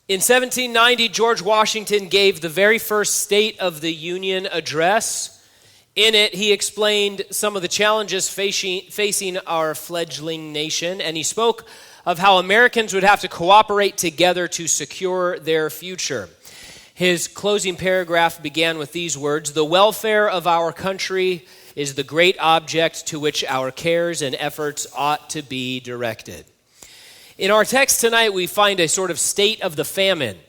In 1790, George Washington gave the very first State of the Union address. In it, he explained some of the challenges facing our fledgling nation, and he spoke of how Americans would have to cooperate together to secure their future. His closing paragraph began with these words: "The welfare of our country is the great object to which our cares and efforts ought to be directed." In our text tonight, we find a sort of state of the famine.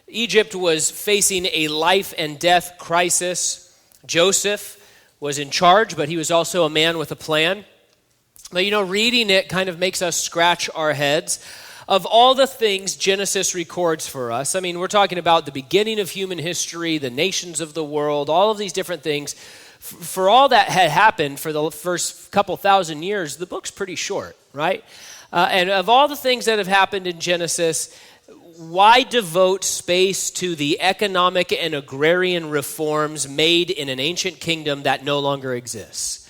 Egypt was facing a life and death crisis. Joseph was in charge, but he was also a man with a plan. But reading it kind of makes us scratch our heads. Of all the things Genesis records for us, we're talking about the beginning of human history, the nations of the world, all of these different things. For all that had happened for the first couple thousand years, the book's pretty short, right? And of all the things that have happened in Genesis, why devote space to the economic and agrarian reforms made in an ancient kingdom that no longer exists?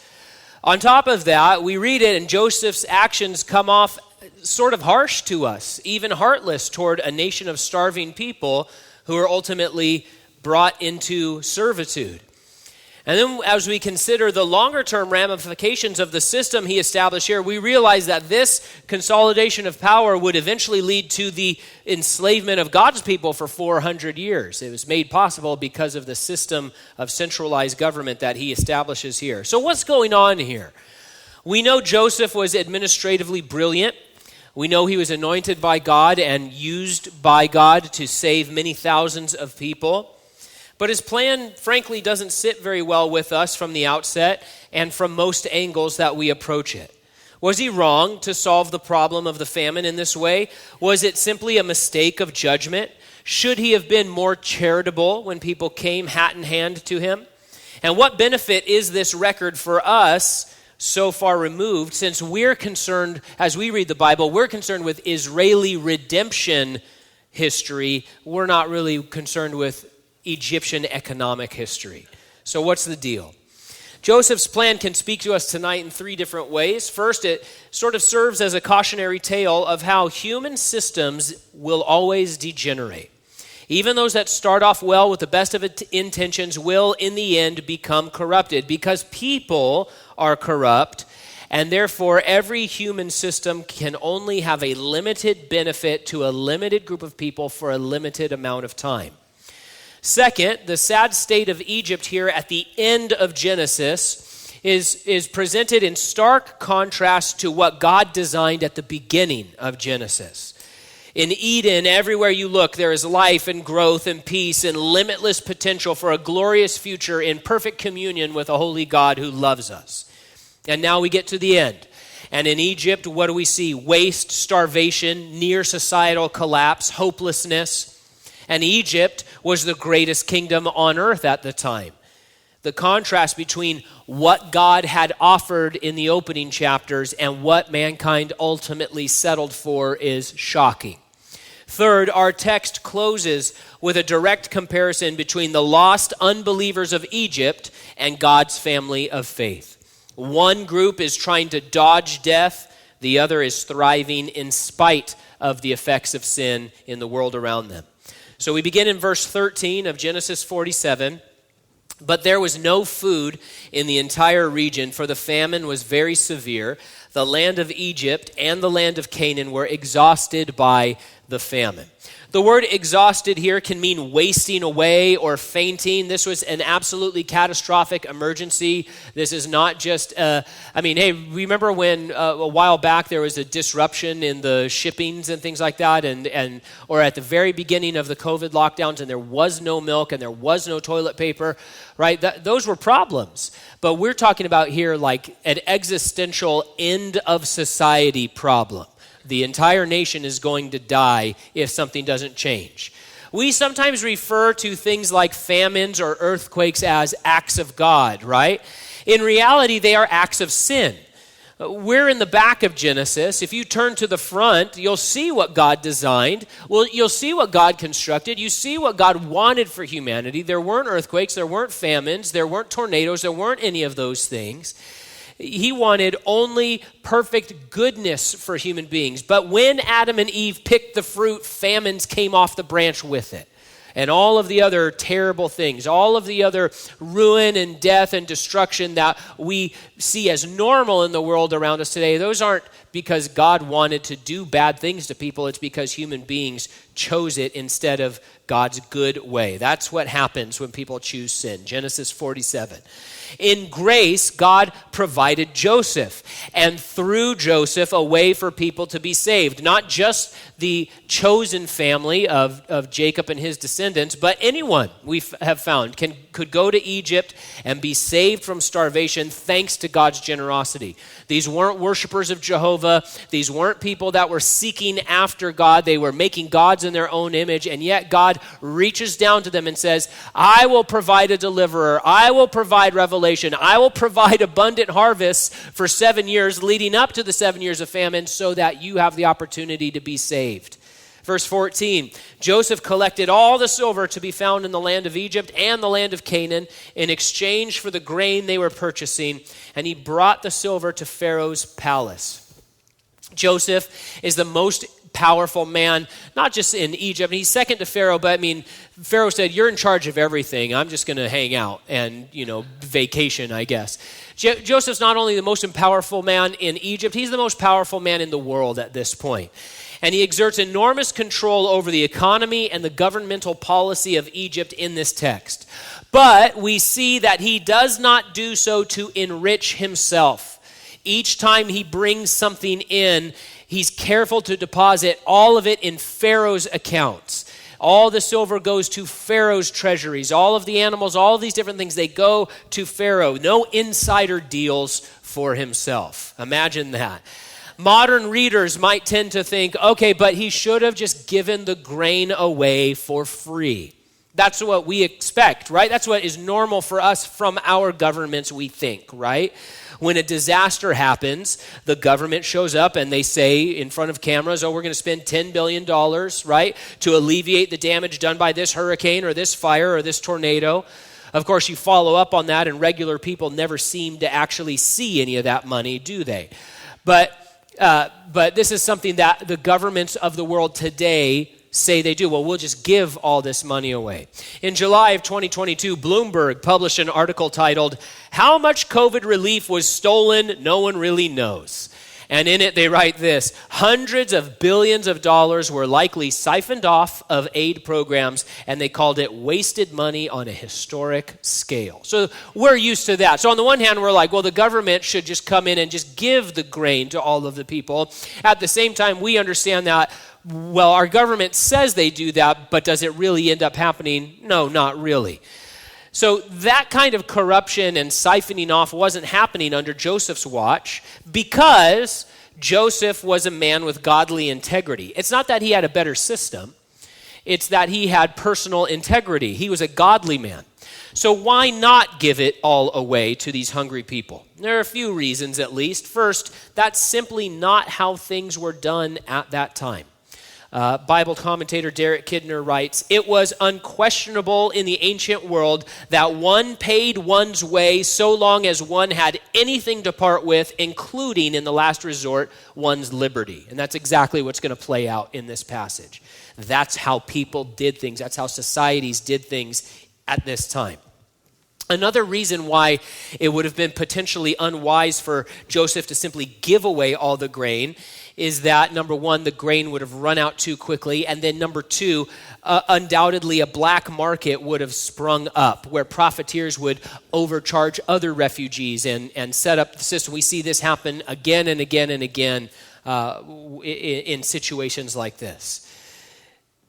On top of that, we read it, and Joseph's actions come off sort of harsh to us, even heartless toward a nation of starving people who are ultimately brought into servitude. And then as we consider the longer-term ramifications of the system he established here, we realize that this consolidation of power would eventually lead to the enslavement of God's people for 400 years. It was made possible because of the system of centralized government that he establishes here. So what's going on here? We know Joseph was administratively brilliant. We know he was anointed by God and used by God to save many thousands of people. But his plan, frankly, doesn't sit very well with us from the outset and from most angles that we approach it. Was he wrong to solve the problem of the famine in this way? Was it simply a mistake of judgment? Should he have been more charitable when people came hat in hand to him? And what benefit is this record for us so far removed, since we're concerned, as we read the Bible, we're concerned with Israeli redemption history. We're not really concerned with Egyptian economic history. So what's the deal? Joseph's plan can speak to us tonight in three different ways. First, it sort of serves as a cautionary tale of how human systems will always degenerate. Even those that start off well with the best of intentions will, in the end, become corrupted because people are corrupt, and therefore every human system can only have a limited benefit to a limited group of people for a limited amount of time. Second, the sad state of Egypt here at the end of Genesis is presented in stark contrast to what God designed at the beginning of Genesis. In Eden, everywhere you look, there is life and growth and peace and limitless potential for a glorious future in perfect communion with a holy God who loves us. And now we get to the end. And in Egypt, what do we see? Waste, starvation, near societal collapse, hopelessness. And Egypt was the greatest kingdom on earth at the time. The contrast between what God had offered in the opening chapters and what mankind ultimately settled for is shocking. Third, our text closes with a direct comparison between the lost unbelievers of Egypt and God's family of faith. One group is trying to dodge death, the other is thriving in spite of the effects of sin in the world around them. So we begin in verse 13 of Genesis 47. But there was no food in the entire region, for the famine was very severe. The land of Egypt and the land of Canaan were exhausted by the famine. The word exhausted here can mean wasting away or fainting. This was an absolutely catastrophic emergency. This is not just, remember when a while back there was a disruption in the shippings and things like that, or at the very beginning of the COVID lockdowns, and there was no milk and there was no toilet paper, right? Those were problems. But we're talking about here like an existential end of society problem. The entire nation is going to die if something doesn't change. We sometimes refer to things like famines or earthquakes as acts of God, right? In reality, they are acts of sin. We're in the back of Genesis. If you turn to the front, you'll see what God designed. Well, you'll see what God constructed. You see what God wanted for humanity. There weren't earthquakes. There weren't famines. There weren't tornadoes. There weren't any of those things. He wanted only perfect goodness for human beings. But when Adam and Eve picked the fruit, famines came off the branch with it. And all of the other terrible things, all of the other ruin and death and destruction that we see as normal in the world around us today, those aren't because God wanted to do bad things to people. It's because human beings chose it instead of God's good way. That's what happens when people choose sin. Genesis 47. In grace, God provided Joseph, and through Joseph, a way for people to be saved. Not just the chosen family of Jacob and his descendants, but anyone we have found could go to Egypt and be saved from starvation thanks to God's generosity. These weren't worshipers of Jehovah. These weren't people that were seeking after God. They were making gods in their own image, and yet God reaches down to them and says, I will provide a deliverer. I will provide revelation. I will provide abundant harvests for 7 years leading up to the 7 years of famine so that you have the opportunity to be saved. Verse 14, Joseph collected all the silver to be found in the land of Egypt and the land of Canaan in exchange for the grain they were purchasing, and he brought the silver to Pharaoh's palace. Joseph is the most powerful man, not just in Egypt. He's second to Pharaoh, but Pharaoh said, you're in charge of everything. I'm just going to hang out and, vacation, I guess. Joseph's not only the most powerful man in Egypt, he's the most powerful man in the world at this point. And he exerts enormous control over the economy and the governmental policy of Egypt in this text. But we see that he does not do so to enrich himself. Each time he brings something in, he's careful to deposit all of it in Pharaoh's accounts. All the silver goes to Pharaoh's treasuries. All of the animals, all of these different things, they go to Pharaoh. No insider deals for himself. Imagine that. Modern readers might tend to think, okay, but he should have just given the grain away for free. That's what we expect, right? That's what is normal for us from our governments, we think, right? When a disaster happens, the government shows up and they say in front of cameras, we're going to spend $10 billion, right, to alleviate the damage done by this hurricane or this fire or this tornado. Of course, you follow up on that, and regular people never seem to actually see any of that money, do they? But this is something that the governments of the world today say they do. Well, we'll just give all this money away. In July of 2022, Bloomberg published an article titled, How Much COVID Relief Was Stolen? No One Really Knows. And in it, they write this: hundreds of billions of dollars were likely siphoned off of aid programs, and they called it wasted money on a historic scale. So we're used to that. So on the one hand, we're like, well, the government should just come in and just give the grain to all of the people. At the same time, we understand that, well, our government says they do that, but does it really end up happening? No, not really. So that kind of corruption and siphoning off wasn't happening under Joseph's watch because Joseph was a man with godly integrity. It's not that he had a better system. It's that he had personal integrity. He was a godly man. So why not give it all away to these hungry people? There are a few reasons at least. First, that's simply not how things were done at that time. Bible commentator Derek Kidner writes, it was unquestionable in the ancient world that one paid one's way so long as one had anything to part with, including, in the last resort, one's liberty. And that's exactly what's going to play out in this passage. That's how people did things. That's how societies did things at this time. Another reason why it would have been potentially unwise for Joseph to simply give away all the grain is that, number one, the grain would have run out too quickly, and then number two, undoubtedly a black market would have sprung up where profiteers would overcharge other refugees and set up the system. We see this happen again and again and again in situations like this.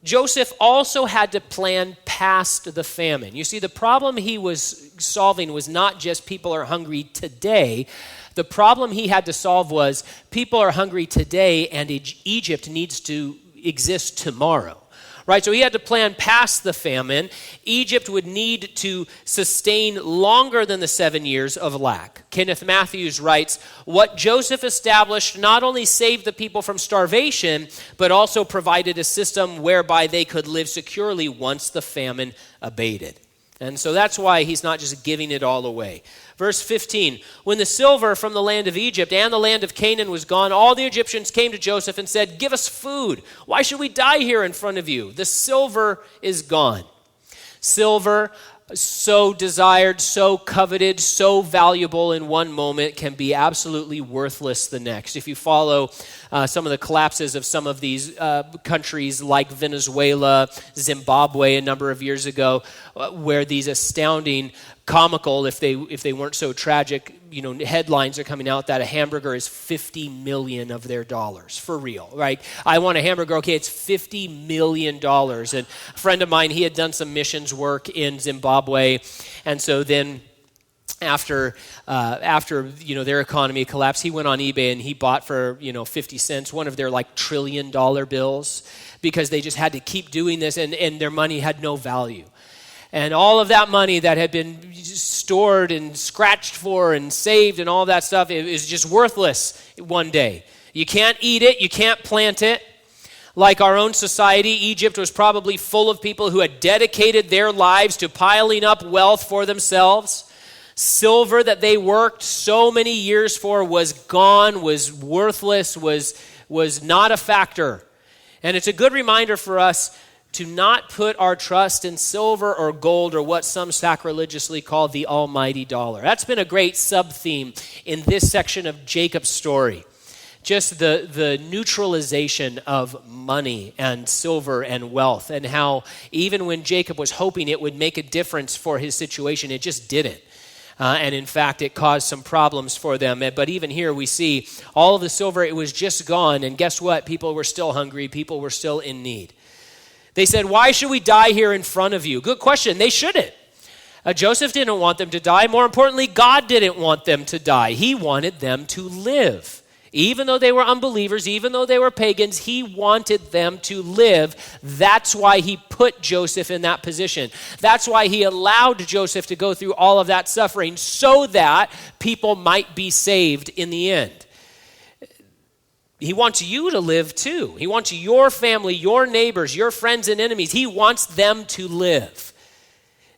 Joseph also had to plan past the famine. You see, the problem he was solving was not just people are hungry today. The problem he had to solve was people are hungry today and Egypt needs to exist tomorrow. Right, so he had to plan past the famine. Egypt would need to sustain longer than the 7 years of lack. Kenneth Matthews writes, what Joseph established not only saved the people from starvation, but also provided a system whereby they could live securely once the famine abated. And so that's why he's not just giving it all away. Verse 15, when the silver from the land of Egypt and the land of Canaan was gone, all the Egyptians came to Joseph and said, give us food. Why should we die here in front of you? The silver is gone. Silver, so desired, so coveted, so valuable in one moment, can be absolutely worthless the next. If you follow some of the collapses of some of these countries like Venezuela, Zimbabwe a number of years ago, where these astounding, comical, if they weren't so tragic, headlines are coming out that a hamburger is $50 million of their dollars, for real, right? I want a hamburger, okay, it's $50 million. And a friend of mine, he had done some missions work in Zimbabwe, and so then after their economy collapsed, he went on eBay and he bought for 50 cents one of their $1 trillion bills, because they just had to keep doing this, and their money had no value. And all of that money that had been stored and scratched for and saved and all that stuff, it was just worthless one day. You can't eat it. You can't plant it. Like our own society, Egypt was probably full of people who had dedicated their lives to piling up wealth for themselves. Silver that they worked so many years for was gone, was worthless, was not a factor. And it's a good reminder for us to not put our trust in silver or gold or what some sacrilegiously call the almighty dollar. That's been a great sub-theme in this section of Jacob's story. Just the neutralization of money and silver and wealth, and how even when Jacob was hoping it would make a difference for his situation, it just didn't. And in fact, it caused some problems for them. But even here we see all of the silver, it was just gone. And guess what? People were still hungry. People were still in need. They said, why should we die here in front of you? Good question. They shouldn't. Joseph didn't want them to die. More importantly, God didn't want them to die. He wanted them to live. Even though they were unbelievers, even though they were pagans, he wanted them to live. That's why he put Joseph in that position. That's why he allowed Joseph to go through all of that suffering, so that people might be saved in the end. He wants you to live too. He wants your family, your neighbors, your friends and enemies. He wants them to live.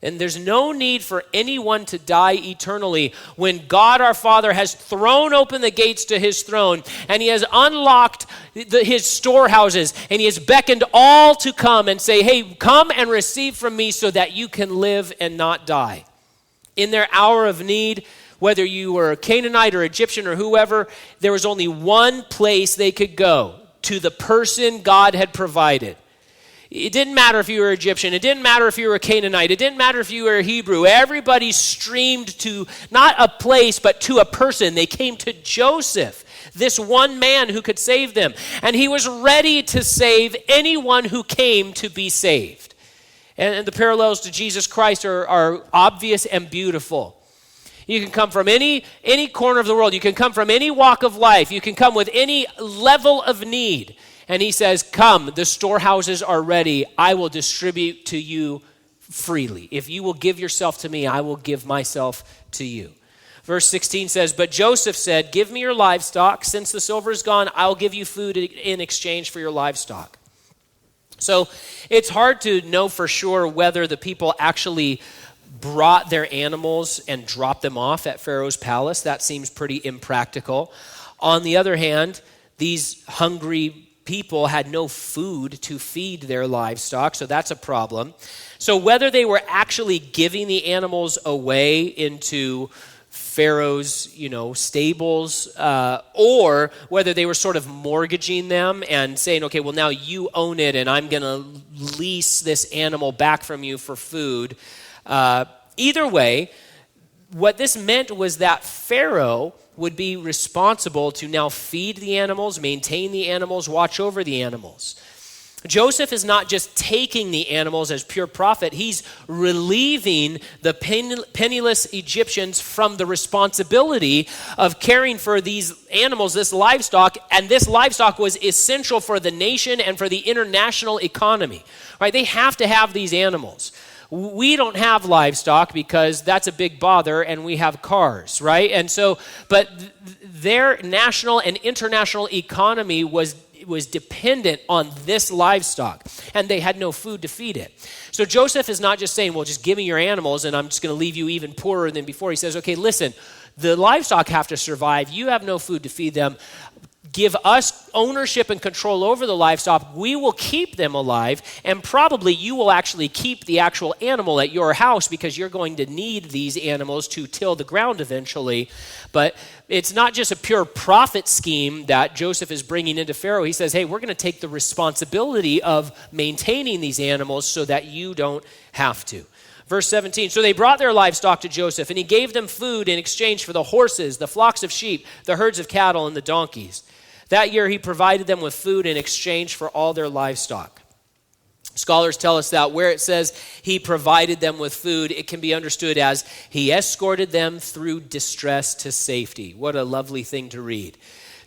And there's no need for anyone to die eternally when God our Father has thrown open the gates to his throne, and he has unlocked his storehouses, and he has beckoned all to come and say, hey, come and receive from me so that you can live and not die. In their hour of need, whether you were a Canaanite or Egyptian or whoever, there was only one place they could go, to the person God had provided. It didn't matter if you were Egyptian. It didn't matter if you were a Canaanite. It didn't matter if you were a Hebrew. Everybody streamed to not a place, but to a person. They came to Joseph, this one man who could save them. And he was ready to save anyone who came to be saved. And the parallels to Jesus Christ are obvious and beautiful. You can come from any corner of the world. You can come from any walk of life. You can come with any level of need. And he says, come, the storehouses are ready. I will distribute to you freely. If you will give yourself to me, I will give myself to you. Verse 16 says, but Joseph said, give me your livestock. Since the silver is gone, I'll give you food in exchange for your livestock. So it's hard to know for sure whether the people actually brought their animals and dropped them off at Pharaoh's palace. That seems pretty impractical. On the other hand, these hungry people had no food to feed their livestock, so that's a problem. So whether they were actually giving the animals away into Pharaoh's, stables, or whether they were sort of mortgaging them and saying, okay, well, now you own it, and I'm going to lease this animal back from you for food. Either way, what this meant was that Pharaoh would be responsible to now feed the animals, maintain the animals, watch over the animals. Joseph is not just taking the animals as pure profit, he's relieving the penniless Egyptians from the responsibility of caring for these animals, this livestock, and this livestock was essential for the nation and for the international economy. Right? They have to have these animals. We don't have livestock because that's a big bother, and we have cars, right? And so, but their national and international economy was was dependent on this livestock, and they had no food to feed it. So Joseph is not just saying, well, just give me your animals and I'm just going to leave you even poorer than before. He says, okay, listen, the livestock have to survive. You have no food to feed them. Give us ownership and control over the livestock. We will keep them alive, and probably you will actually keep the actual animal at your house because you're going to need these animals to till the ground eventually. But it's not just a pure profit scheme that Joseph is bringing into Pharaoh. He says, hey, we're going to take the responsibility of maintaining these animals so that you don't have to. Verse 17, so they brought their livestock to Joseph, and he gave them food in exchange for the horses, the flocks of sheep, the herds of cattle, and the donkeys. That year, he provided them with food in exchange for all their livestock. Scholars tell us that where it says he provided them with food, it can be understood as he escorted them through distress to safety. What a lovely thing to read.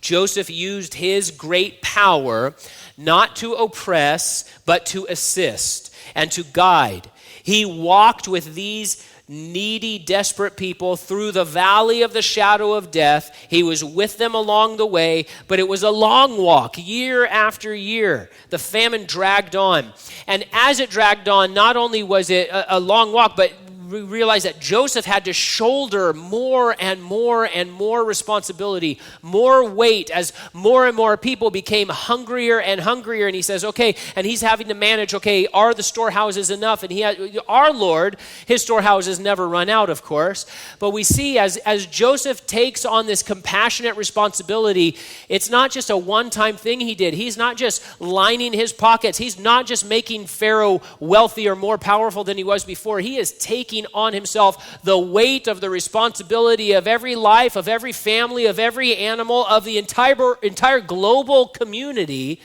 Joseph used his great power not to oppress, but to assist and to guide. He walked with these needy, desperate people through the valley of the shadow of death. He was with them along the way, but it was a long walk, year after year. The famine dragged on. And as it dragged on, not only was it a long walk, but we realize that Joseph had to shoulder more and more and more responsibility, more weight as more and more people became hungrier and hungrier. And he says, okay, and he's having to manage, okay, are the storehouses enough? And our Lord, his storehouses never run out, of course. But we see as Joseph takes on this compassionate responsibility, it's not just a one-time thing he did. He's not just lining his pockets. He's not just making Pharaoh wealthy or more powerful than he was before. He is taking on himself the weight of the responsibility of every life, of every family, of every animal, of the entire global community.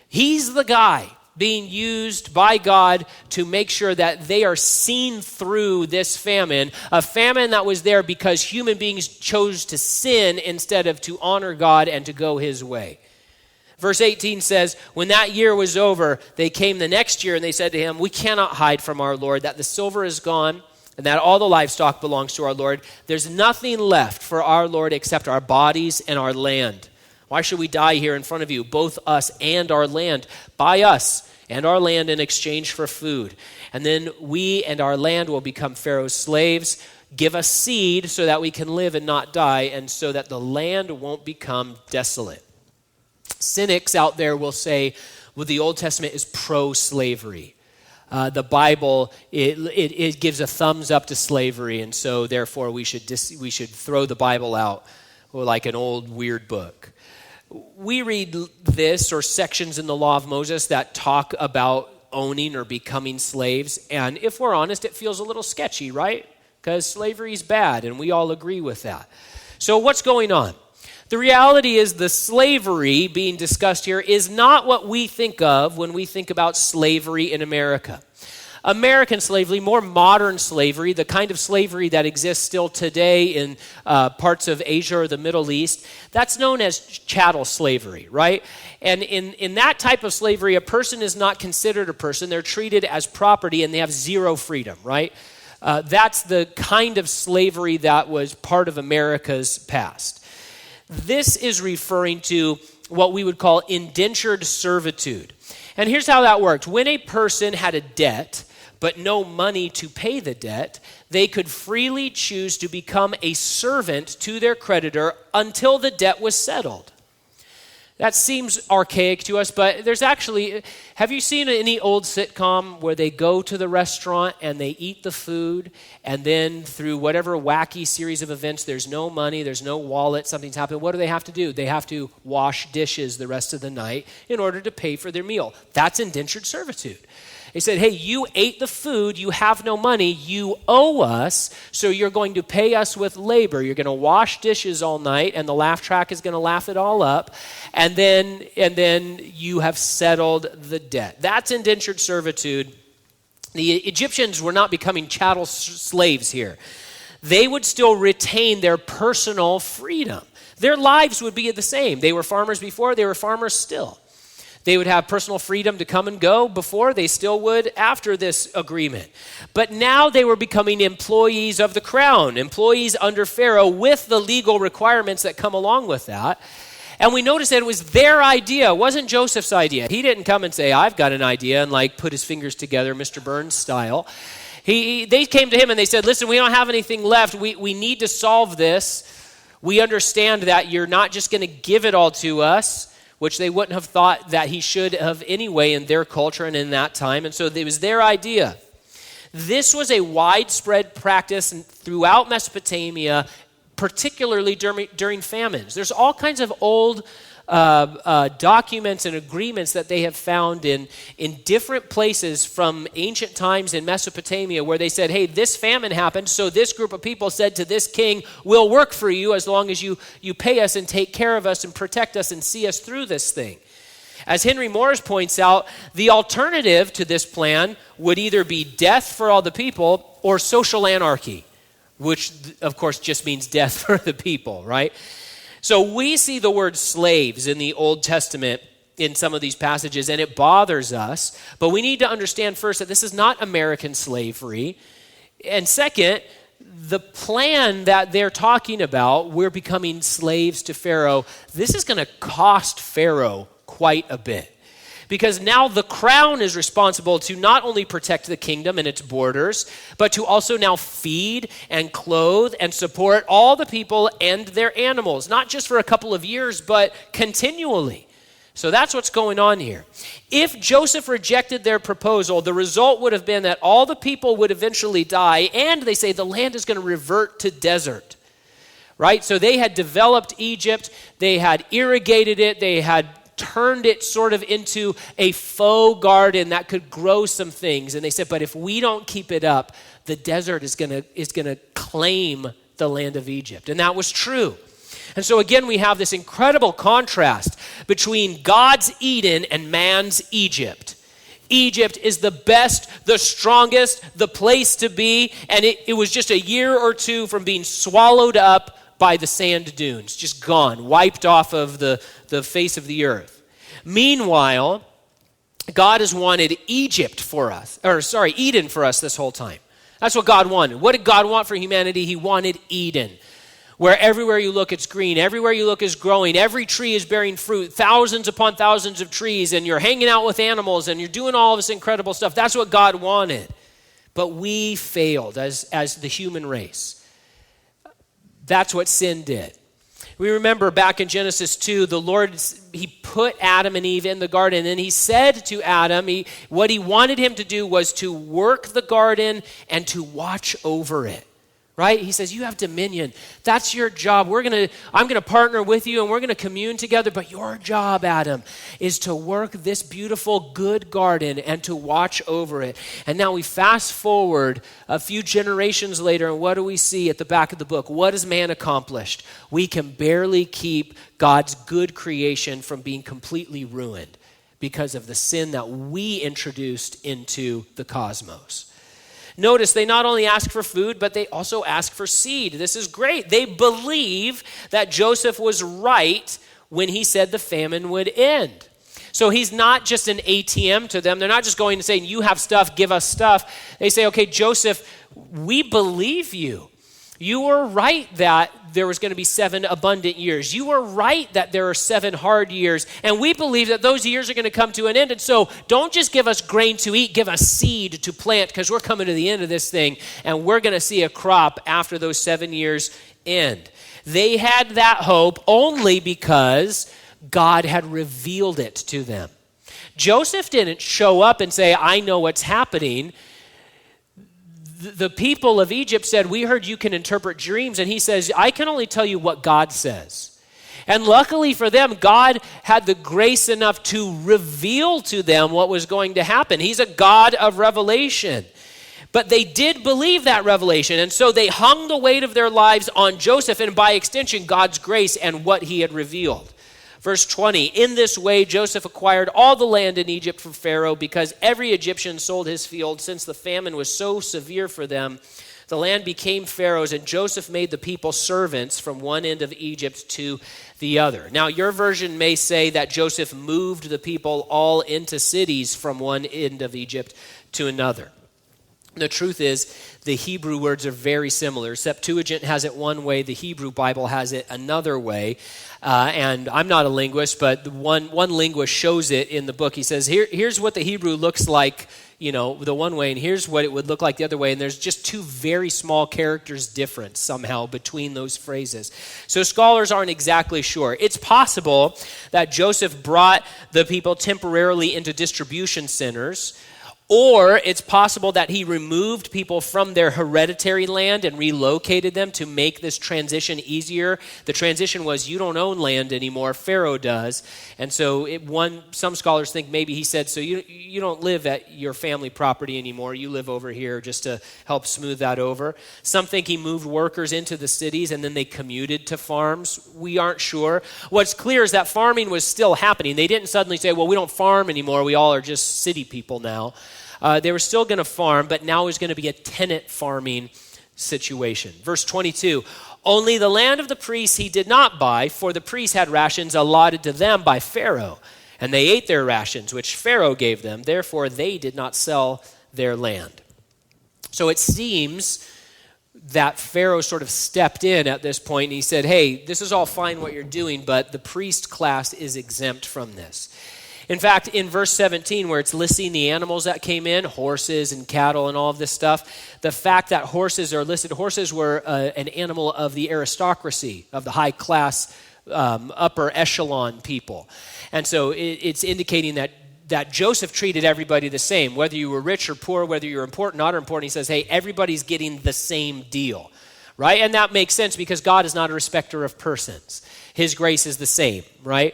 He's the guy being used by God to make sure that they are seen through this famine, a famine that was there because human beings chose to sin instead of to honor God and to go his way. Verse 18 says, when that year was over, they came the next year and they said to him, we cannot hide from our Lord that the silver is gone and that all the livestock belongs to our Lord. There's nothing left for our Lord except our bodies and our land. Why should we die here in front of you, both us and our land? Buy us and our land in exchange for food. And then we and our land will become Pharaoh's slaves. Give us seed so that we can live and not die, and so that the land won't become desolate. Cynics out there will say, well, the Old Testament is pro-slavery. The Bible, it gives a thumbs up to slavery, and so therefore we should throw the Bible out like an old weird book. We read this or sections in the law of Moses that talk about owning or becoming slaves, and if we're honest, it feels a little sketchy, right? Because slavery is bad, and we all agree with that. So what's going on? The reality is the slavery being discussed here is not what we think of when we think about slavery in America. American slavery, more modern slavery, the kind of slavery that exists still today in parts of Asia or the Middle East, that's known as chattel slavery, right? And in that type of slavery, a person is not considered a person. They're treated as property and they have zero freedom, right? That's the kind of slavery that was part of America's past. This is referring to what we would call indentured servitude. And here's how that worked. When a person had a debt, but no money to pay the debt, they could freely choose to become a servant to their creditor until the debt was settled. That seems archaic to us, but there's actually, have you seen any old sitcom where they go to the restaurant and they eat the food, and then through whatever wacky series of events, there's no money, there's no wallet, something's happened. What do they have to do? They have to wash dishes the rest of the night in order to pay for their meal. That's indentured servitude. They said, hey, you ate the food, you have no money, you owe us, so you're going to pay us with labor. You're going to wash dishes all night, and the laugh track is going to laugh it all up, and then you have settled the debt. That's indentured servitude. The Egyptians were not becoming chattel slaves here. They would still retain their personal freedom. Their lives would be the same. They were farmers before, they were farmers still. They would have personal freedom to come and go before, they still would after this agreement. But now they were becoming employees of the crown, employees under Pharaoh with the legal requirements that come along with that. And we notice that it was their idea. It wasn't Joseph's idea. He didn't come and say, I've got an idea, and like put his fingers together, Mr. Burns style. They came to him and they said, listen, we don't have anything left. We need to solve this. We understand that you're not just going to give it all to us, which they wouldn't have thought that he should have anyway in their culture and in that time. And so it was their idea. This was a widespread practice throughout Mesopotamia, particularly during famines. There's all kinds of old documents and agreements that they have found in different places from ancient times in Mesopotamia where they said, hey, this famine happened, so this group of people said to this king, we'll work for you as long as you pay us and take care of us and protect us and see us through this thing. As Henry Morris points out, the alternative to this plan would either be death for all the people or social anarchy, which of course just means death for the people, right? So we see the word slaves in the Old Testament in some of these passages, and it bothers us. But we need to understand first that this is not American slavery. And second, the plan that they're talking about, we're becoming slaves to Pharaoh, this is going to cost Pharaoh quite a bit. Because now the crown is responsible to not only protect the kingdom and its borders, but to also now feed and clothe and support all the people and their animals, not just for a couple of years, but continually. So that's what's going on here. If Joseph rejected their proposal, the result would have been that all the people would eventually die, and they say the land is going to revert to desert. Right? So they had developed Egypt, they had irrigated it, they had turned it sort of into a faux garden that could grow some things. And they said, but if we don't keep it up, the desert is going to claim the land of Egypt. And that was true. And so again, we have this incredible contrast between God's Eden and man's Egypt. Egypt is the best, the strongest, the place to be. And it was just a year or two from being swallowed up by the sand dunes, just gone, wiped off of the face of the earth. Meanwhile, God has wanted Eden for us this whole time. That's what God wanted. What did God want for humanity? He wanted Eden, where everywhere you look, it's green. Everywhere you look is growing. Every tree is bearing fruit, thousands upon thousands of trees, and you're hanging out with animals, and you're doing all this incredible stuff. That's what God wanted. But we failed as the human race. That's what sin did. We remember back in Genesis 2, the Lord, he put Adam and Eve in the garden, and he said to Adam, what he wanted him to do was to work the garden and to watch over it. Right? He says, you have dominion. That's your job. I'm going to partner with you and we're going to commune together. But your job, Adam, is to work this beautiful, good garden and to watch over it. And now we fast forward a few generations later, and what do we see at the back of the book? What has man accomplished? We can barely keep God's good creation from being completely ruined because of the sin that we introduced into the cosmos. Notice they not only ask for food, but they also ask for seed. This is great. They believe that Joseph was right when he said the famine would end. So he's not just an ATM to them. They're not just going and saying, you have stuff, give us stuff. They say, okay, Joseph, we believe you. You were right that there was going to be 7 abundant years. You were right that there are 7 hard years. And we believe that those years are going to come to an end. And so don't just give us grain to eat, give us seed to plant, because we're coming to the end of this thing. And we're going to see a crop after those 7 years end. They had that hope only because God had revealed it to them. Joseph didn't show up and say, I know what's happening. The people of Egypt said, we heard you can interpret dreams. And he says, I can only tell you what God says. And luckily for them, God had the grace enough to reveal to them what was going to happen. He's a God of revelation. But they did believe that revelation. And so they hung the weight of their lives on Joseph and by extension, God's grace and what he had revealed. Verse 20, in this way, Joseph acquired all the land in Egypt from Pharaoh because every Egyptian sold his field. Since the famine was so severe for them, the land became Pharaoh's, and Joseph made the people servants from one end of Egypt to the other. Now, your version may say that Joseph moved the people all into cities from one end of Egypt to another. The truth is, the Hebrew words are very similar. Septuagint has it one way, the Hebrew Bible has it another way. And I'm not a linguist, but one linguist shows it in the book. He says, here's what the Hebrew looks like, the one way, and here's what it would look like the other way. And there's just two very small characters difference somehow between those phrases. So scholars aren't exactly sure. It's possible that Joseph brought the people temporarily into distribution centers, or it's possible that he removed people from their hereditary land and relocated them to make this transition easier. The transition was, you don't own land anymore, Pharaoh does. And so some scholars think maybe he said, so you don't live at your family property anymore, you live over here, just to help smooth that over. Some think he moved workers into the cities and then they commuted to farms. We aren't sure. What's clear is that farming was still happening. They didn't suddenly say, well, we don't farm anymore, we all are just city people now. They were still going to farm, but now it was going to be a tenant farming situation. Verse 22, only the land of the priests he did not buy, for the priests had rations allotted to them by Pharaoh, and they ate their rations, which Pharaoh gave them. Therefore, they did not sell their land. So it seems that Pharaoh sort of stepped in at this point, and he said, hey, this is all fine what you're doing, but the priest class is exempt from this. In fact, in verse 17, where it's listing the animals that came in, horses and cattle and all of this stuff, the fact that horses are listed, horses were an animal of the aristocracy, of the high class, upper echelon people. And so it's indicating that Joseph treated everybody the same, whether you were rich or poor, whether you were important or not important. He says, hey, everybody's getting the same deal, right? And that makes sense because God is not a respecter of persons. His grace is the same, right?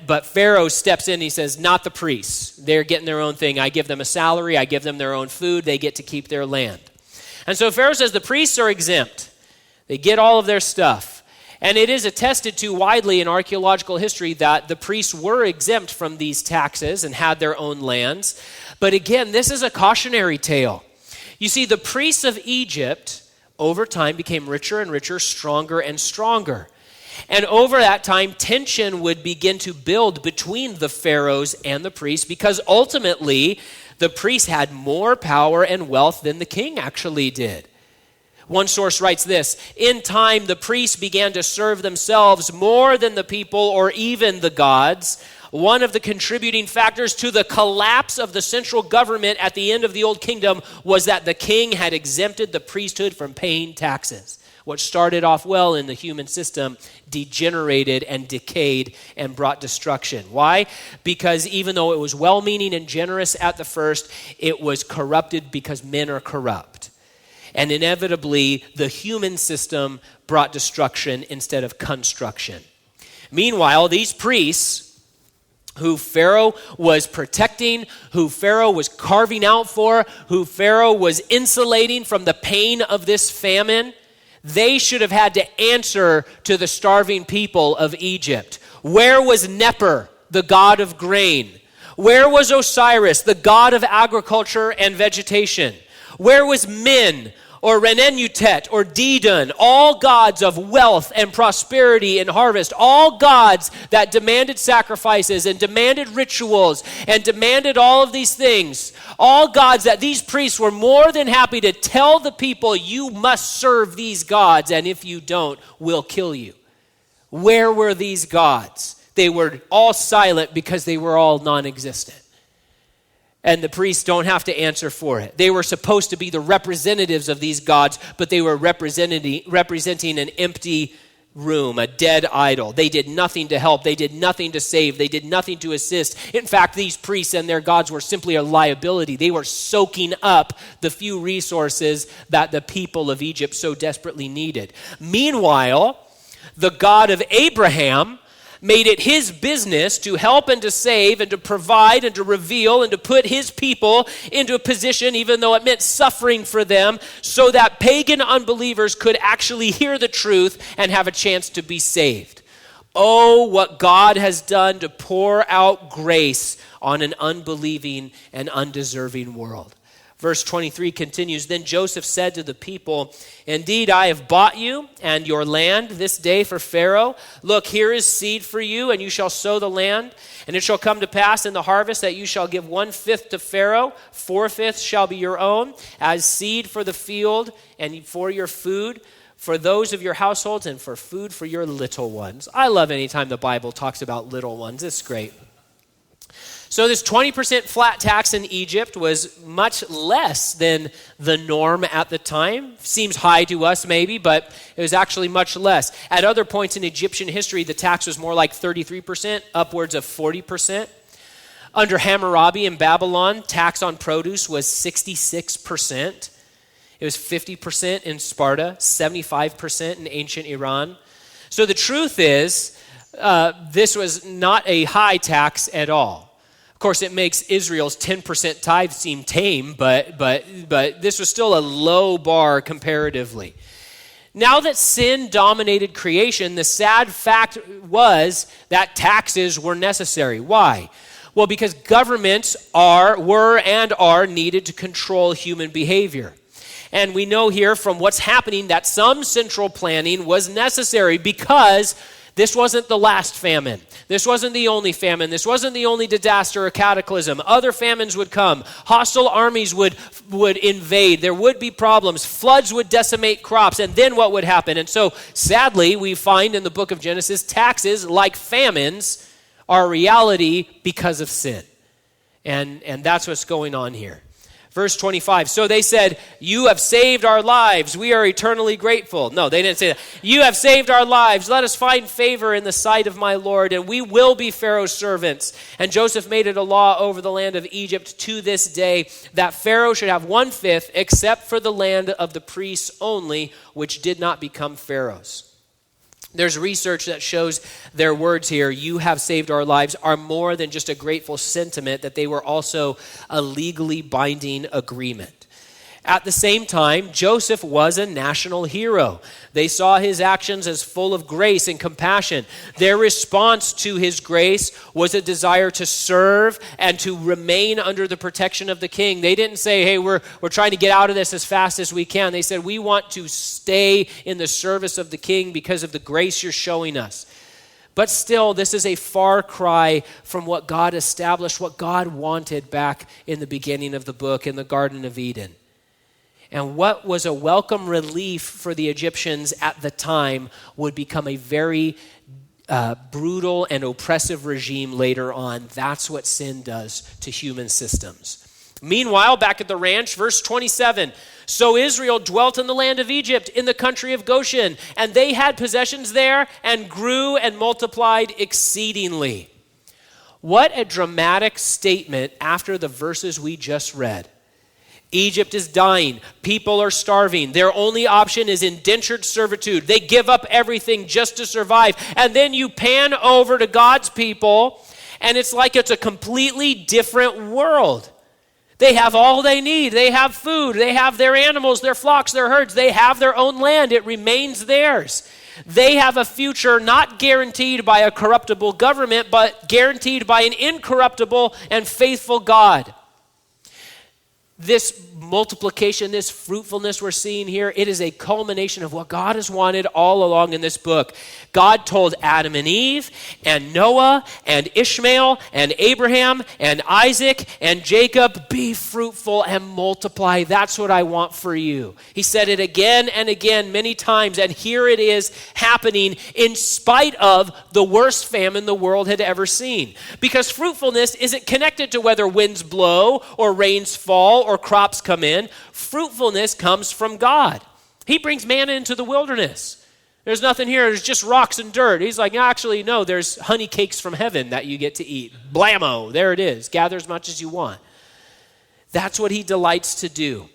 But Pharaoh steps in and he says, not the priests. They're getting their own thing. I give them a salary. I give them their own food. They get to keep their land. And so Pharaoh says the priests are exempt. They get all of their stuff. And it is attested to widely in archaeological history that the priests were exempt from these taxes and had their own lands. But again, this is a cautionary tale. You see, the priests of Egypt over time became richer and richer, stronger and stronger. And over that time, tension would begin to build between the pharaohs and the priests because ultimately the priests had more power and wealth than the king actually did. One source writes this, in time the priests began to serve themselves more than the people or even the gods. One of the contributing factors to the collapse of the central government at the end of the Old Kingdom was that the king had exempted the priesthood from paying taxes. What started off well in the human system degenerated and decayed and brought destruction. Why? Because even though it was well-meaning and generous at the first, it was corrupted because men are corrupt. And inevitably, the human system brought destruction instead of construction. Meanwhile, these priests, who Pharaoh was protecting, who Pharaoh was carving out for, who Pharaoh was insulating from the pain of this famine, they should have had to answer to the starving people of Egypt. Where was Neper, the god of grain? Where was Osiris, the god of agriculture and vegetation? Where was Min, or Renenutet, or Didon, all gods of wealth and prosperity and harvest, all gods that demanded sacrifices and demanded rituals and demanded all of these things, all gods that these priests were more than happy to tell the people, you must serve these gods, and if you don't, we'll kill you. Where were these gods? They were all silent because they were all non-existent. And the priests don't have to answer for it. They were supposed to be the representatives of these gods, but they were representing an empty room, a dead idol. They did nothing to help. They did nothing to save. They did nothing to assist. In fact, these priests and their gods were simply a liability. They were soaking up the few resources that the people of Egypt so desperately needed. Meanwhile, the God of Abraham made it his business to help and to save and to provide and to reveal and to put his people into a position, even though it meant suffering for them, so that pagan unbelievers could actually hear the truth and have a chance to be saved. Oh, what God has done to pour out grace on an unbelieving and undeserving world. Verse 23 continues, "Then Joseph said to the people, 'Indeed, I have bought you and your land this day for Pharaoh. Look, here is seed for you, and you shall sow the land. And it shall come to pass in the harvest that you shall give 1/5 to Pharaoh, 4/5 shall be your own, as seed for the field and for your food, for those of your households, and for food for your little ones.'" I love any time the Bible talks about little ones. It's great. So this 20% flat tax in Egypt was much less than the norm at the time. Seems high to us maybe, but it was actually much less. At other points in Egyptian history, the tax was more like 33%, upwards of 40%. Under Hammurabi in Babylon, tax on produce was 66%. It was 50% in Sparta, 75% in ancient Iran. So the truth is, this was not a high tax at all. Of course, it makes Israel's 10% tithe seem tame, but this was still a low bar comparatively. Now that sin dominated creation, the sad fact was that taxes were necessary. Why? Well, because governments were and are needed to control human behavior. And we know here from what's happening that some central planning was necessary because this wasn't the last famine. This wasn't the only famine. This wasn't the only disaster or cataclysm. Other famines would come. Hostile armies would invade. There would be problems. Floods would decimate crops. And then what would happen? And so, sadly, we find in the book of Genesis, taxes, like famines, are a reality because of sin. And that's what's going on here. Verse 25, "So they said, 'You have saved our lives. We are eternally grateful.'" No, they didn't say that. "You have saved our lives. Let us find favor in the sight of my Lord, and we will be Pharaoh's servants." And Joseph made it a law over the land of Egypt to this day that Pharaoh should have 1/5, except for the land of the priests only, which did not become Pharaoh's. There's research that shows their words here, "You have saved our lives," are more than just a grateful sentiment, that they were also a legally binding agreement. At the same time, Joseph was a national hero. They saw his actions as full of grace and compassion. Their response to his grace was a desire to serve and to remain under the protection of the king. They didn't say, "Hey, we're trying to get out of this as fast as we can." They said, "We want to stay in the service of the king because of the grace you're showing us." But still, this is a far cry from what God established, what God wanted back in the beginning of the book in the Garden of Eden. And what was a welcome relief for the Egyptians at the time would become a very brutal and oppressive regime later on. That's what sin does to human systems. Meanwhile, back at the ranch, verse 27, "So Israel dwelt in the land of Egypt, in the country of Goshen, and they had possessions there and grew and multiplied exceedingly." What a dramatic statement after the verses we just read. Egypt is dying. People are starving. Their only option is indentured servitude. They give up everything just to survive. And then you pan over to God's people, and it's like it's a completely different world. They have all they need. They have food. They have their animals, their flocks, their herds. They have their own land. It remains theirs. They have a future not guaranteed by a corruptible government, but guaranteed by an incorruptible and faithful God. This multiplication, this fruitfulness we're seeing here, it is a culmination of what God has wanted all along in this book. God told Adam and Eve and Noah and Ishmael and Abraham and Isaac and Jacob, "Be fruitful and multiply. That's what I want for you." He said it again and again many times, and here it is happening in spite of the worst famine the world had ever seen. Because fruitfulness isn't connected to whether winds blow or rains fall or crops come in. Fruitfulness comes from God. He brings manna into the wilderness. There's nothing here. There's just rocks and dirt. He's like, actually, no, there's honey cakes from heaven that you get to eat. Blammo, there it is. Gather as much as you want. That's what he delights to do.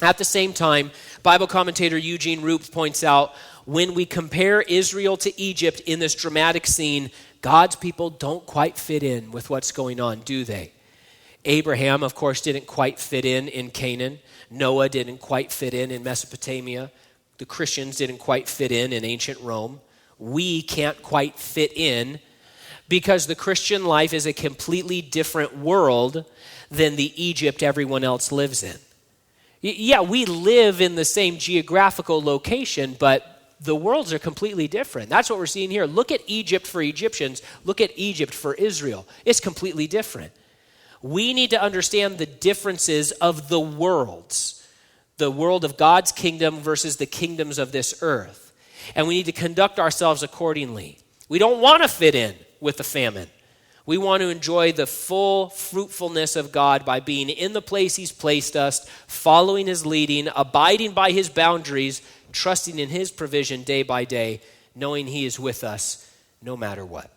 At the same time, Bible commentator Eugene Roop points out, when we compare Israel to Egypt in this dramatic scene, God's people don't quite fit in with what's going on, do they? Abraham, of course, didn't quite fit in Canaan. Noah didn't quite fit in Mesopotamia. The Christians didn't quite fit in ancient Rome. We can't quite fit in because the Christian life is a completely different world than the Egypt everyone else lives in. Yeah, we live in the same geographical location, but the worlds are completely different. That's what we're seeing here. Look at Egypt for Egyptians. Look at Egypt for Israel. It's completely different. We need to understand the differences of the worlds, the world of God's kingdom versus the kingdoms of this earth. And we need to conduct ourselves accordingly. We don't want to fit in with the famine. We want to enjoy the full fruitfulness of God by being in the place he's placed us, following his leading, abiding by his boundaries, trusting in his provision day by day, knowing he is with us no matter what.